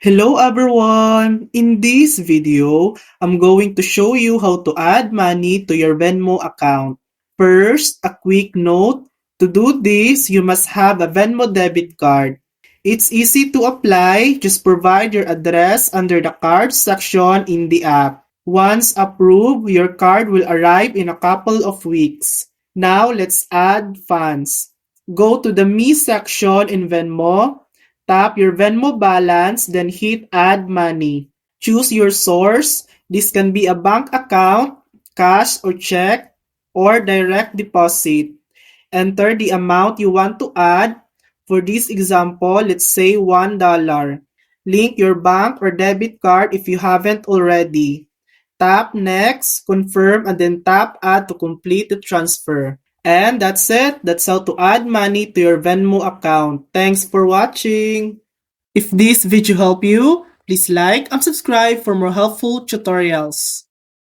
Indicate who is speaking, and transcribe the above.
Speaker 1: Hello everyone! In this video, I'm going to show you how to add money to your Venmo account. First, a quick note. To do this, you must have a Venmo debit card. It's easy to apply. Just provide your address under the cards section in the app. Once approved, your card will arrive in a couple of weeks. Now, let's add funds. Go to the Me section in Venmo. Tap your Venmo balance, then hit Add Money. Choose your source. This can be a bank account, cash or check, or direct deposit. Enter the amount you want to add. For this example, let's say $1. Link your bank or debit card if you haven't already. Tap Next, confirm, and then tap Add to complete the transfer. And that's it. That's how to add money to your Venmo account. Thanks for watching. If this video helped you, please like and subscribe for more helpful tutorials.